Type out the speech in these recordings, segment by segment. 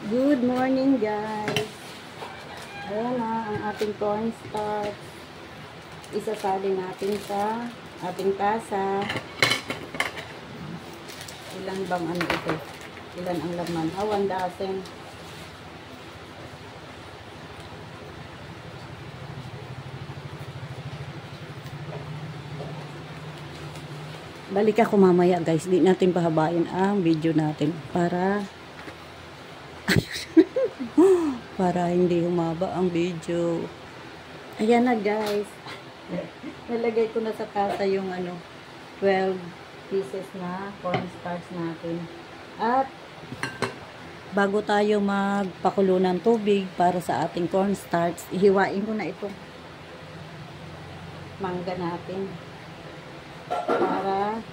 Good morning guys. Ayan na ang ating cornstarch. Isasali natin sa ating tasa. Ilan bang ano ito? Ilan ang laman? 1 dozen. Balik ako mamaya guys. Di natin pahabain ang video natin para hindi humaba ang video. Ayan na guys. Nalagay ko na sa tasa yung 12 pieces na cornstarch natin. At bago tayo magpakulo ng tubig para sa ating cornstarch, ihiwain ko na itong mangga natin para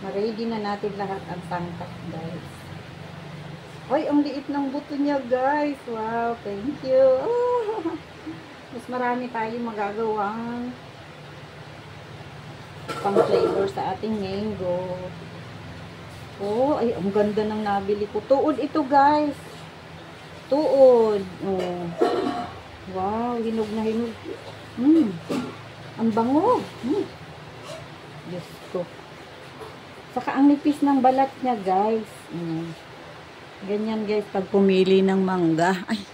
ma-ready na natin lahat ang sangkap guys. Hoy, ang liit ng buto niya guys. Wow, thank you. Mas marami tayong magagawang pang flavor sa ating mango. Oh, ay, ang ganda ng nabili ko. Tuod ito guys. Tuod. Oh. Wow, hinog na hinog. Ang bango. Diyos ko. Saka ang nipis ng balat niya guys. Ganyan guys, pag pumili ng mangga. Ay,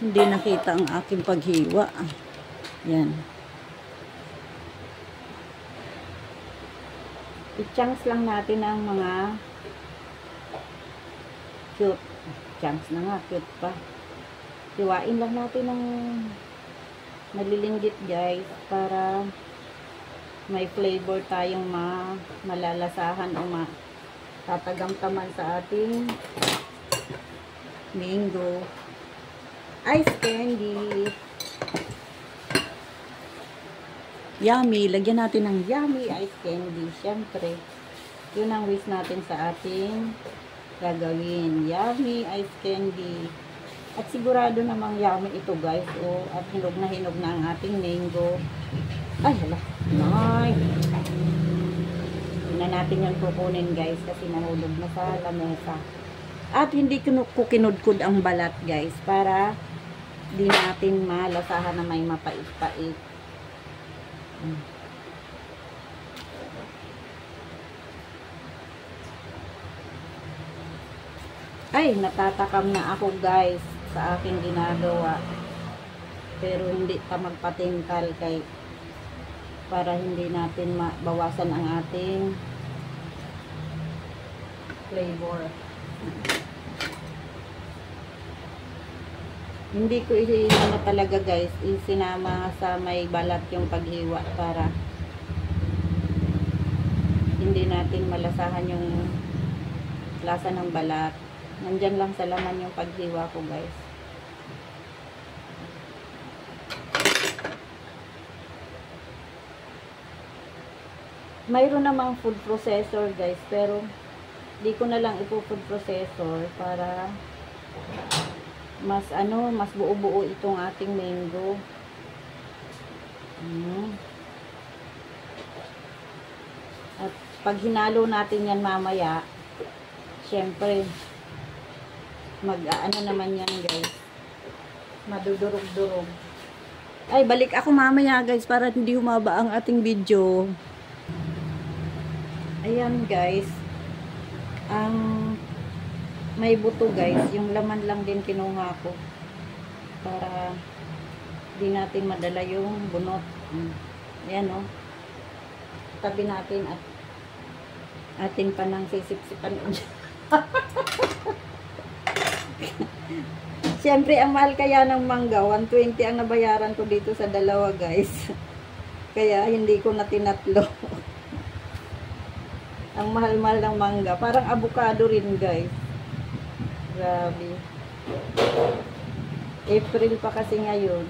hindi nakita ang aking paghiwa. Yan. I-chunks lang natin ang mga cute. Chunks na nga, cute pa. Hiwain lang natin ng malilinggit guys para may flavor tayong malalasahan o tatagamtaman sa ating mango ice candy. Yummy. Lagyan natin ng yummy ice candy. Siyempre, yun ang wish natin sa ating gagawin. Yummy ice candy. At sigurado namang yummy ito guys. At hinog na ang ating mango. Ay, hala. Nay. Hindi na natin yung kukunin guys kasi nahulog na sa lamesa. At hindi ko kinudkod ang balat guys para di natin malasahan na may mapait-pait. Ay, natatakam na ako guys sa aking ginagawa. Pero hindi pa magpatintal para hindi natin mabawasan ang ating flavor. Hindi ko talaga guys, isinama sa may balat yung paghiwa para hindi natin malasahan yung lasa ng balat. Nandyan lang sa laman yung paghiwa ko guys. Mayroon namang food processor guys, pero di ko na lang ipo-food processor para mas buo-buo itong ating mango. At pag hinalo natin yan mamaya, syempre naman yan guys, madudurog-durog. Ay, balik ako mamaya guys para hindi humaba ang ating video. Ayan guys, may buto guys, yung laman lang din kinuha ko para di natin madala yung bunot. Ayan tabi natin at atin pa nang sisip-sipan. Siyempre ang mahal kaya ng mangga, 120 ang nabayaran ko dito sa dalawa guys. Kaya hindi ko na tinatlo. Ang mahal-mahal ng mangga, parang avocado rin guys. Grabe. April pa kasi ngayon.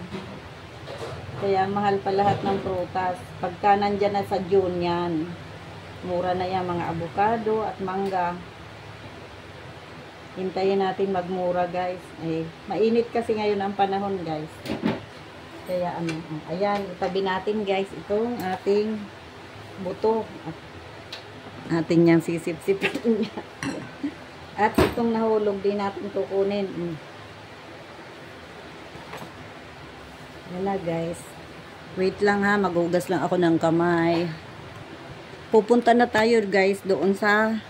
Kaya mahal pa lahat ng prutas. Pagka nandyan na sa June yan, mura na yan mga avocado at mangga. Hintayin natin magmura guys. Mainit kasi ngayon ang panahon guys. Kaya ayan, itabi natin guys itong ating buto. At ating niyang sisip-sipin niya. At itong nahulog din natin kukunin. Yan na guys. Wait lang ha, maghugas lang ako ng kamay. Pupunta na tayo guys doon sa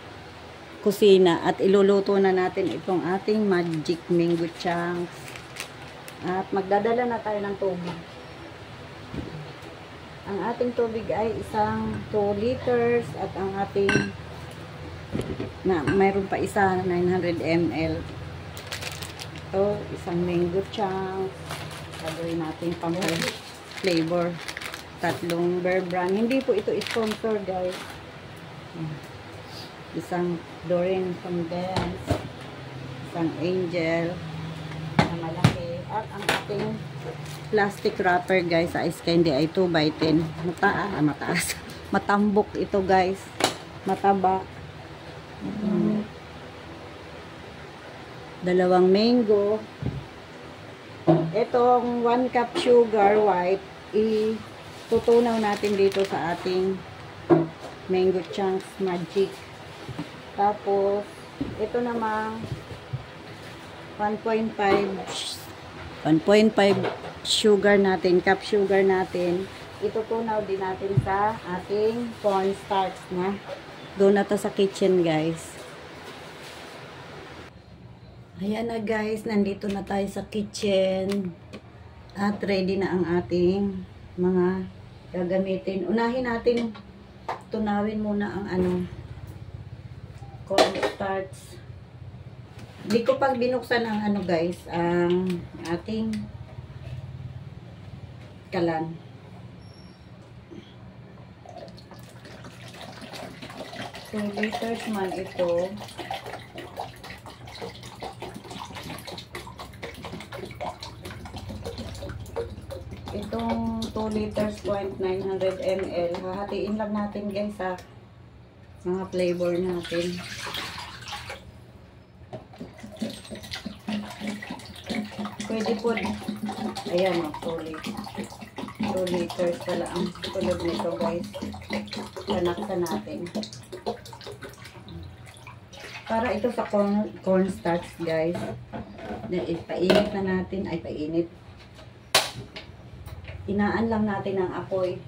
kusina at iluluto na natin itong ating magic mango chunks. At magdadala na tayo ng tubig. Ang ating tubig ay isang 2 liters at ang ating mayroon pa isa 900 ml. Ito, isang mango chunks. Gagawin natin pang flavor. 3 Bear Brand. Hindi po ito sponsor guys. Isang Doreen Condense. Isang Angel. Na malaki. At ang ating plastic wrapper guys sa ice candy ay 2x10. Mataas. Matambok ito guys. Mataba. 2 mango. Itong 1 cup sugar white itutunaw natin dito sa ating mango chunks magic. Tapos ito namang 1.5 sugar natin, cup sugar natin, itutunaw din natin sa ating cornstarch na. Doon na to sa kitchen guys. Ayan na guys, nandito na tayo sa kitchen. At ready na ang ating mga gagamitin. Unahin natin, tunawin muna ang cornstarch. Hindi ko pag binuksan ang guys, ang ating kalan. So, liters man ito. Itong 2 liters 900 ml. Hahatiin lang natin guys sa mga flavor natin. Pwede po. Ayan o, 2 liters pala ang tulog nito guys. Kanaksa natin. Para ito sa cornstarch guys. Painit na natin. Ay, painit. Inaan lang natin ang apoy.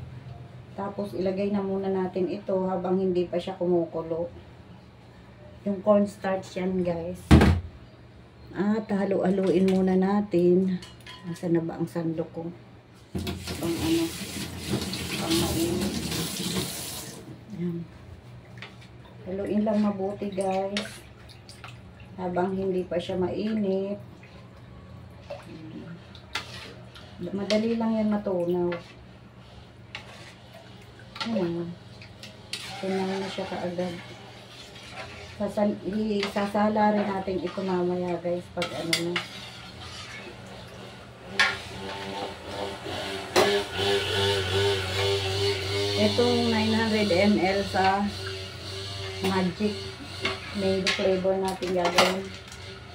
Tapos ilagay na muna natin ito habang hindi pa siya kumukulo. Yung cornstarch yan guys. At halo-haluin muna natin. Nasaan na ba ang sandok ko? Pang pang mainit. Ayan. Haluin lang mabuti guys. Habang hindi pa siya mainit. Madali lang yan matunaw. Ayan. Tunaw na siya kaagad. Sasala rin natin ito mamaya guys pag na. Itong 900 ml sa magic mango flavor natin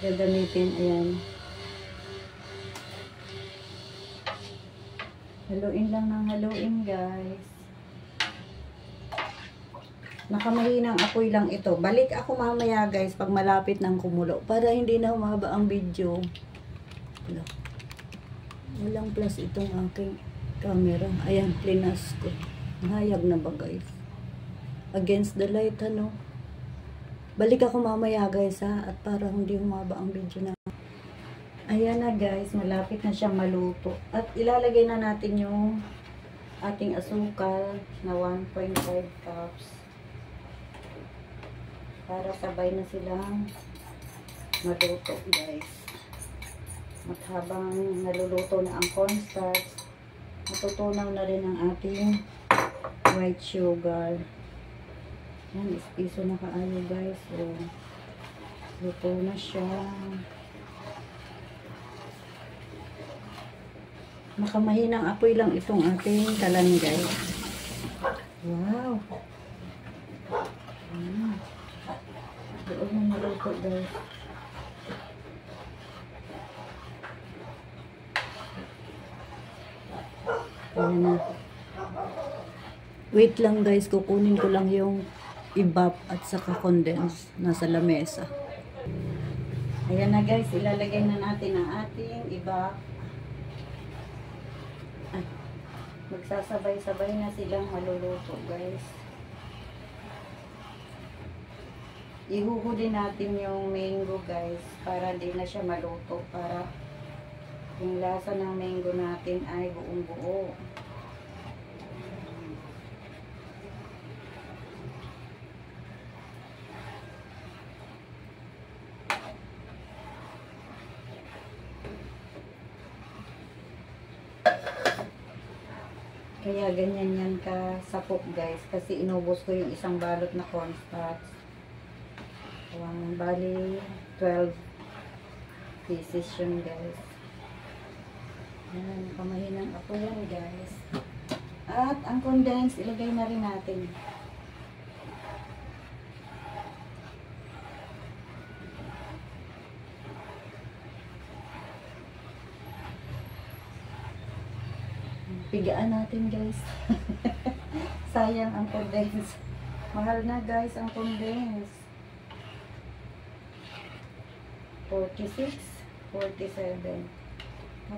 gagamitin. Ayan. Haluin lang ng haluin guys. Nakamahinang apoy lang ito. Balik ako mamaya guys pag malapit ng kumulo para hindi na humaba ang video. Walang plus itong aking camera. Ayan, plinas ko. Hayag na ba guys? Against the light Balik ako mamaya guys ha. At para hindi humaba ang video na. Ayan na guys, malapit na siyang maluto. At ilalagay na natin yung ating asukal na 1.5 cups. Para sabay na silang maluto guys. At habang naluluto na ang cornstarch, matutunaw na rin ang ating white sugar. Yan, ispiso na kaayo guys. So, luto na siya. Makamahinang apoy lang itong ating kalan guys. Wow! Doon na maluto guys. Ayan na. Wait lang guys, kukunin ko lang yung ibap at saka condense nasa lamesa. Ayan na guys, ilalagay na natin ang ating iba. Ay, magsasabay-sabay na silang maluluto guys. Ihuhuli natin yung mango guys para di na siya maluto, para yung lasa ng mango natin ay buong buo. Kaya ganyan yan ka sapok guys, kasi inubos ko yung isang balot na cornstarch. Bali 12 pieces yun guys. Yan, kamahinang ako yan guys. At ang condensed ilagay na rin natin. Pigaan natin guys. Sayang ang condensed. Mahal na guys ang condensed. 46, 47.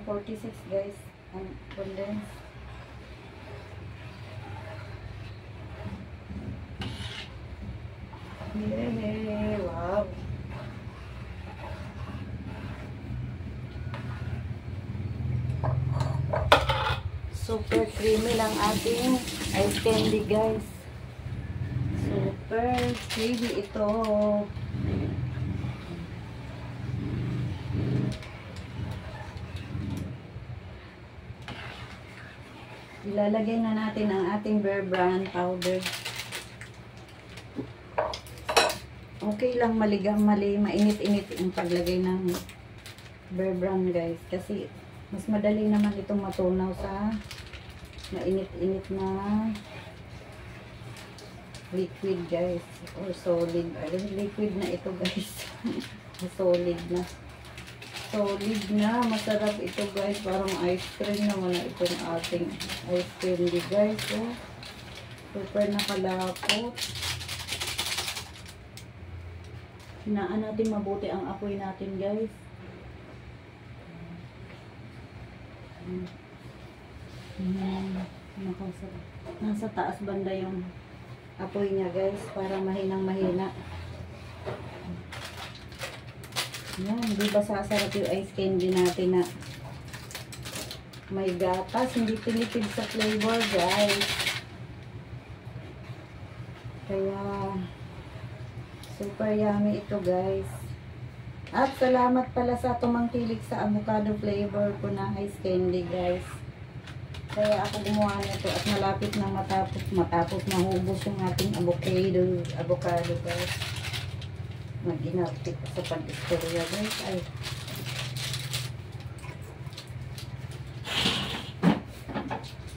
46 guys ang condensed. Yay! Wow! Super creamy lang ating ice candy guys. Super creamy ito. Ilalagay na natin ang ating Bear Brand powder. Okay lang mainit-init yung paglagay ng Bear Brand guys. Kasi mas madali naman itong matunaw sa mainit-init na liquid guys. Or solid. Liquid na ito guys. Solid na. Solid na. Masarap ito guys. Parang ice cream naman na itong ating ice candy guys. Oh. Super nakalapot. Hinaan natin mabuti ang apoy natin guys. Nasa taas banda yung apoy niya guys. Para mahinang mahina. Yan, di ba sasarap yung ice candy natin na may gatas, hindi tinipid sa flavor guys. Kaya super yummy ito guys. At salamat pala sa tumangkilik sa avocado flavor ko na ice candy guys. Kaya ako gumawa nito at malapit na matapos mahubos yung ating avocado guys. Mag-inapit sa pag-istorya guys.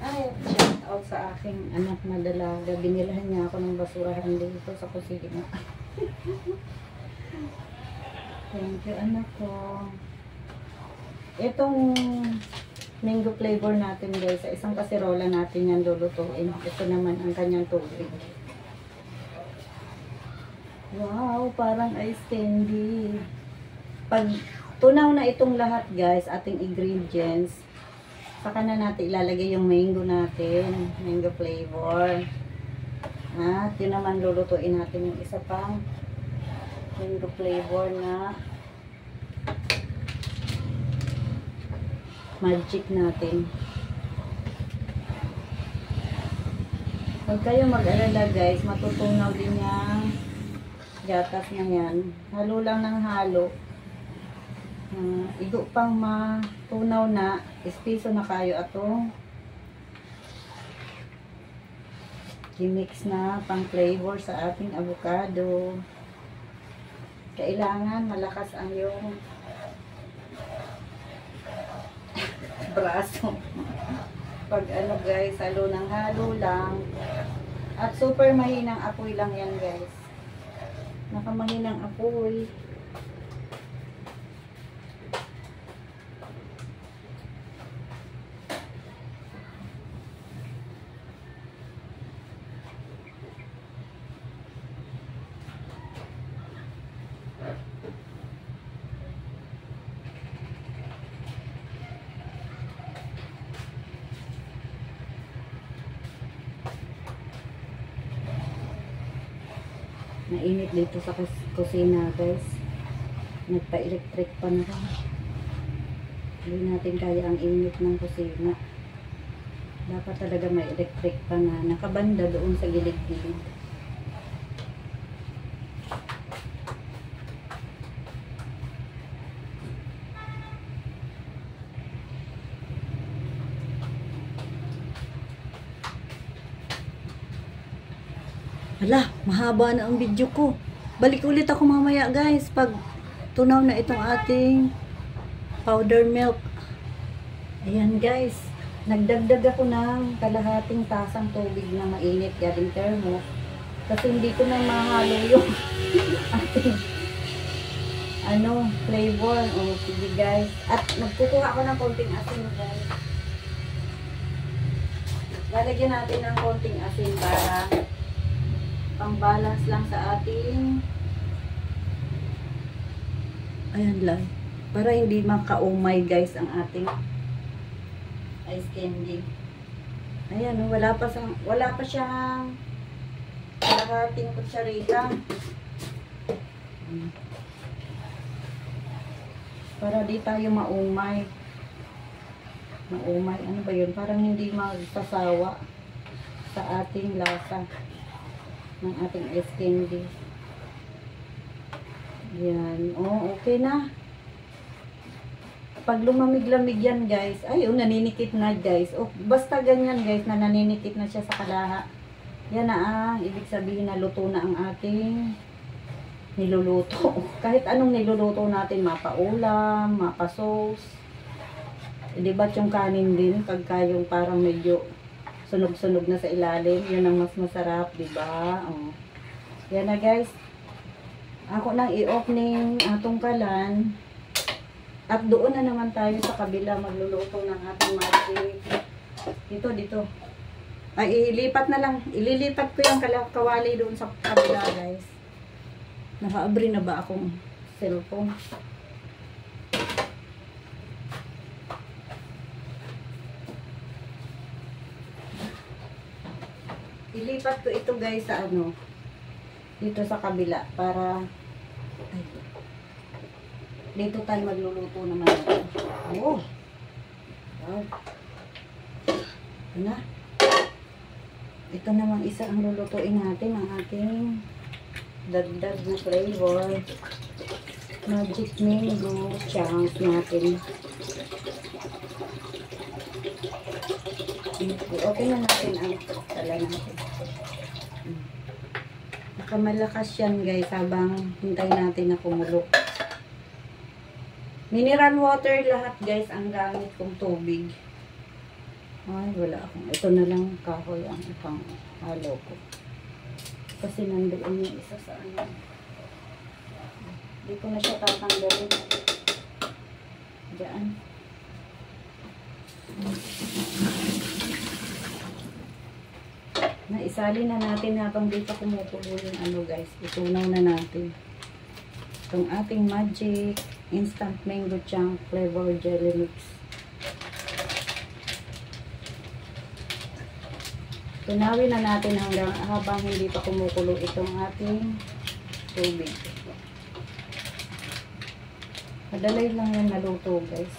Ay, shout out sa aking anak na dalaga. Binilahan niya ako ng basurahan dito sa kusina. Thank you anak ko. Itong mango flavor natin guys, sa isang kaserola natin yan lulutuin. Ito naman ang kanyang tubig. Wow, parang ice candy. Pag tunaw na itong lahat guys, ating ingredients, saka na natin ilalagay yung mango natin, mango flavor. At yun naman lulutuin natin yung isa pang mango flavor na magic natin. Huwag kayo mag-alala guys, matutunaw din yung gatas na yan. Halo lang ng halo. Igo pang matunaw na, espiso na kayo ato. I-mix na pang flavor sa ating avocado. Kailangan malakas ang yung braso. Pag ano guys, halo ng halo lang. At super mahinang apoy lang yan guys. Nakamahinang apoy. Mainit dito sa kusina guys. Nagpa-electric pa na rin. Hindi natin kaya ang init ng kusina. Dapat talaga may electric pa na nakabanda doon sa gilid-gilid. Hala, mahaba na ang video ko. Balik ulit ako mamaya guys pag tunaw na itong ating powder milk. Ayan guys, nagdagdag ako ng kalahating tasang tubig na mainit galing thermo kasi hindi ko na mahalo yung ating flavor. O sige guys, at magkukuha ako ng konting asin guys. Lalagyan natin ng konting asin para pang-balance lang sa ating ayan lang. Para hindi maka-umay guys ang ating ice candy. Ayan, wala pa siyang kalahating kutsarita. Para di tayo maumay. Maumay, ano ba yun? Parang hindi magsasawa sa ating lasa ng ating ice candy. Yan. Oh, okay na. Pag lumamig-lamig yan, guys. Ay, naninikit na, guys. Oh, basta ganyan, guys, na naninikit na siya sa kalaha. Yan na, ibig sabihin na luto na ang ating niluluto. Kahit anong niluluto natin, mapa-ulam, mapa-sauce. Diba yung kanin din, pagka yung parang medyo sunog-sunog na sa ilalim, yun ang mas masarap, diba? Oh. Yan na guys. Ako nang i-opening atong kalan. At doon na naman tayo sa kabila magluluto ng ating magic. Dito. Ay, ililipat na lang. Ililipat ko yung kawali doon sa kabila guys. Naka-abri na ba akong cellphone? Ilipat ko ito guys sa dito sa kabila para dito tayo magluluto naman. Oh. Wow. Na. Ito naman isa ang lulutuin natin ang ating dagdag na flavor. Magic mango chunks natin. Okay na natin ang tala natin. Nakamalakas yan guys habang hintay natin na kumulok. Mineral water lahat guys ang gamit kong tubig. Ay wala akong. Ito na lang kahoy ang ipang halo ko. Kasi nandoon yung isa sa Hindi ko na siya tatanggalin. Diyan. Naisali na natin habang dito kumukulo yung guys. Itunaw na natin. Itong ating magic instant mango chunk flavor jelly mix. Tunawin na natin hanggang habang hindi pa kumukulo itong ating tubig. Madalay lang yan naluto guys.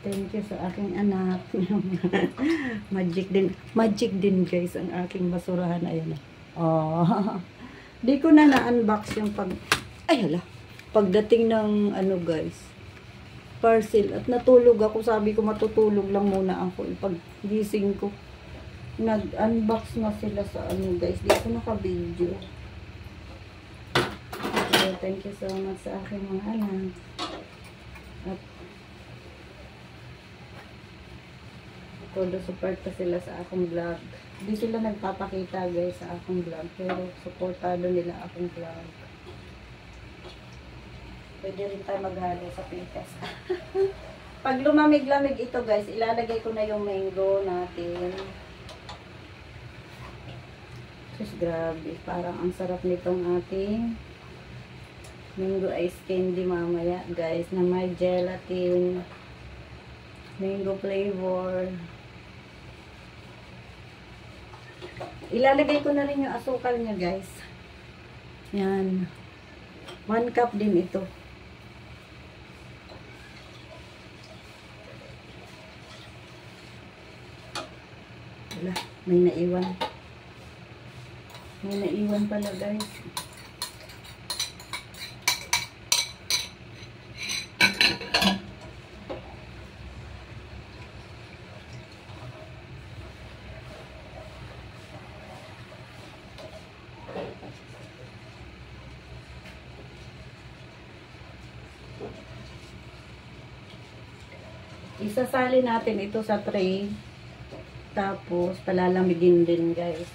Thank you sa aking anak. Magic din guys ang aking basurahan. Ayan. Oh. Di ko na na-unbox yung pagdating ng guys, parcel. At natulog ako. Sabi ko matutulog lang muna ako. Pag-gising ko, nag-unbox na sila sa guys. Di ko naka-video. So, thank you so much sa aking mga anak. At todo support pa sila sa akong vlog. Hindi sila nagpapakita guys sa akong vlog, pero supportado nila akong vlog. Pwede rin tayo maghalo sa pitas. Pag lumamig-lamig ito guys, ilalagay ko na yung mango natin. Just grabe, parang ang sarap nitong ating mango ice candy mamaya guys, na may gelatin, mango flavor. Ilalagay ko na rin yung asukal niya, guys. Yan. 1 cup din ito. Wala, may naiwan. May naiwan pala, guys. Isasali natin ito sa tray. Tapos, palalamigin din, guys.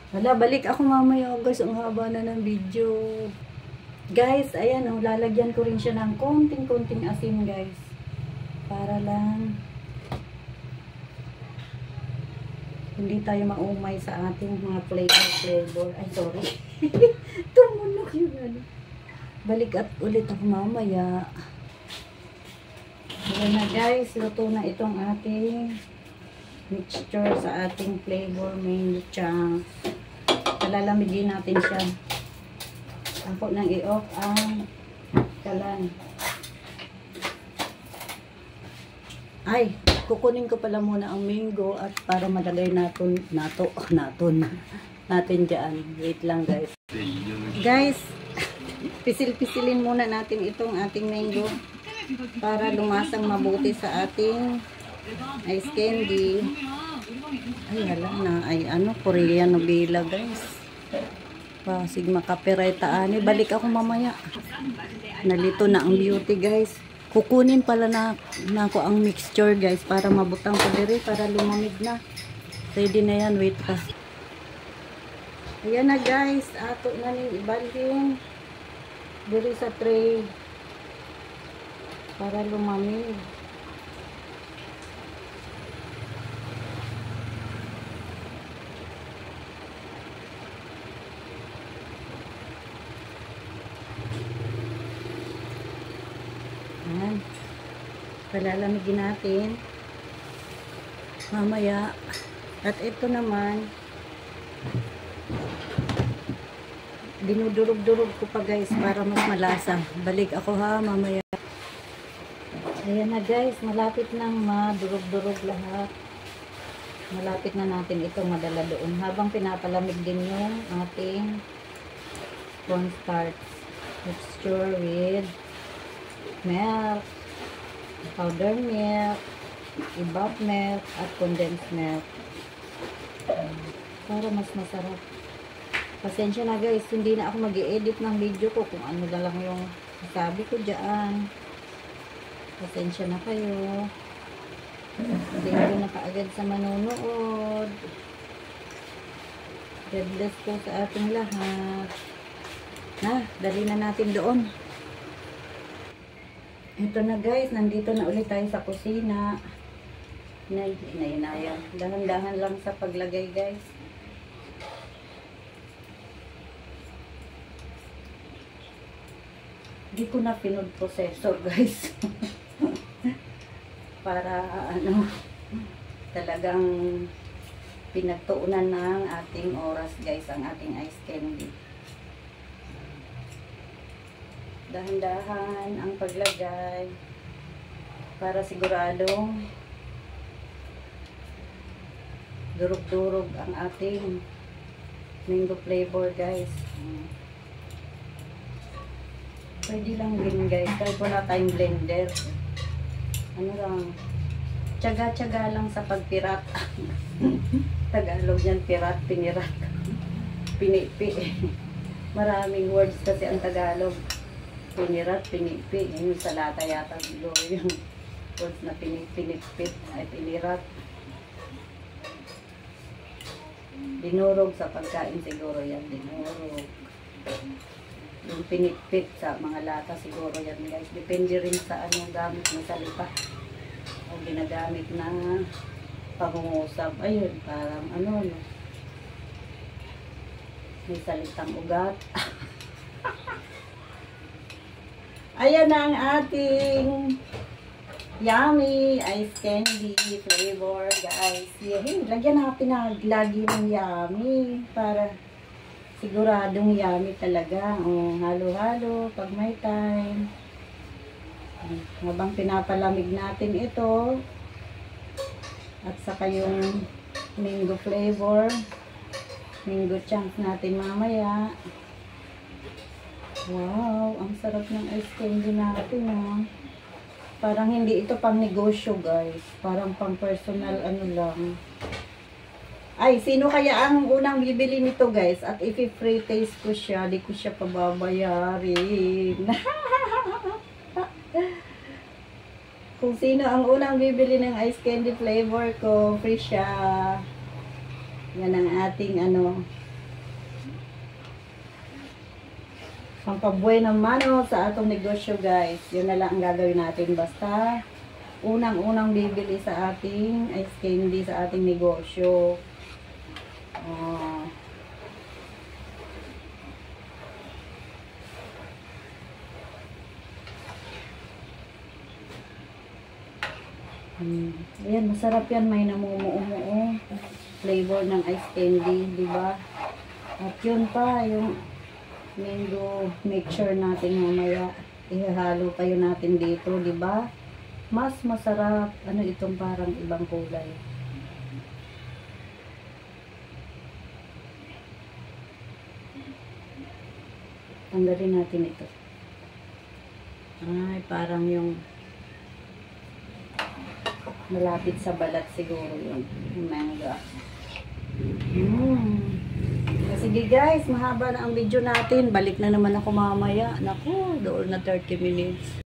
Wala, balik ako mamaya, guys. Ang haba na ng video. Guys, ayan, oh, lalagyan ko rin siya ng konting-konting asin, guys. Para lang hindi tayo maumay sa ating mga flavor. Ay, sorry. Tumunog yun, ano. Balik at ulit ako mamaya. Ayan na, guys, luto na itong ating mixture sa ating flavor mango chunks. Palalamigin natin siya. Ako nang i-off ang kalan. Ay, kukunin ko pala muna ang mango at para malagay natin dyan. Wait lang, guys. Guys, pisil-pisilin muna natin itong ating mango para lumasang mabuti sa ating ice candy. Ay, hala na. Ay, ano, Korean novela, guys. Pasig makapiright ani. Balik ako mamaya. Nalito na ang beauty, guys. Kukunin pala na ako ang mixture, guys, para mabutang ko diri, para lumamig na. Ready na yan. Wait pa. Ayan na, guys. Ato na ning ibalhin diri sa tray para lumamig. Ayan. Palalamigin natin mamaya. At ito naman, dinudurog-durog ko pa, guys, para mas malasa. Balik ako ha mamaya. Ayan na, guys, malapit nang madurog-durog lahat. Malapit na natin itong madala doon. Habang pinapalamig din yung ating cornstarch mixture with milk, powder milk, evap milk, at condensed milk. Para mas masarap. Pasensya na, guys, hindi na ako mag-i-edit ng video ko kung ano na lang yung sabi ko dyan. Pasensya na kayo. Thank you na kaagad sa manonood. God bless po sa ating lahat. Na, dali na natin doon. Ito na, guys, nandito na ulit tayo sa kusina. Inayan. Dahan-dahan lang sa paglagay, guys. Hindi ko na pinood processor, guys. Para ano, talagang pinagtuunan ng ating oras, guys, ang ating ice candy. Dahan-dahan ang paglagay para siguradong durog-durog ang ating mango flavor, guys. Pwede lang din, guys, kahit wala tayong blender. Ano lang, tiyaga-tiyaga lang sa pagpirat. Tagalog yan, pirat, pinirat, pinipi. Maraming words kasi ang Tagalog. Pinirat, pinipi. Yung sa lata yata yung words na pinipit ay pinirat. Dinurog sa pagkain siguro yan, dinurog. Yung pinipit sa mga lata siguro yan, guys. Depende rin sa anong gamit na salita o ginagamit na pangungusap. Ayun, parang ano, may salitang ugat. Ayan na ang ating Yummy ice candy flavor, guys. Yay, lagyan natin lagi ng yummy para siguradong yummy talaga. O, halo-halo pag may time. Habang pinapalamig natin ito, at saka yung mango flavor, mango chunks natin mamaya. Wow, ang sarap ng ice candy natin, ha. Parang hindi ito pang negosyo, guys. Parang pang personal ano lang. Ay, sino kaya ang unang bibili nito, guys? At if free taste ko siya, di ko siya pababayarin. Kung sino ang unang bibili ng ice candy flavor ko, free siya. Yan ang ating ano, pampabuhay ng mano sa atong negosyo, guys. Yun na lang ang gagawin natin. Basta, unang-unang bibili sa ating ice candy sa ating negosyo. Ayan, masarap yan. May namumuo-muo flavor ng ice candy, di ba? At yun pa, yung mango mixture natin mamaya. Ihahalo kayo natin dito, di ba? Mas masarap. Ano itong parang ibang kulay? Tanggalin natin ito. Ay, parang yung malapit sa balat siguro yun. Yung manga. Sige guys, mahaba na ang video natin. Balik na naman ako mamaya. Naku, doon na 30 minutes.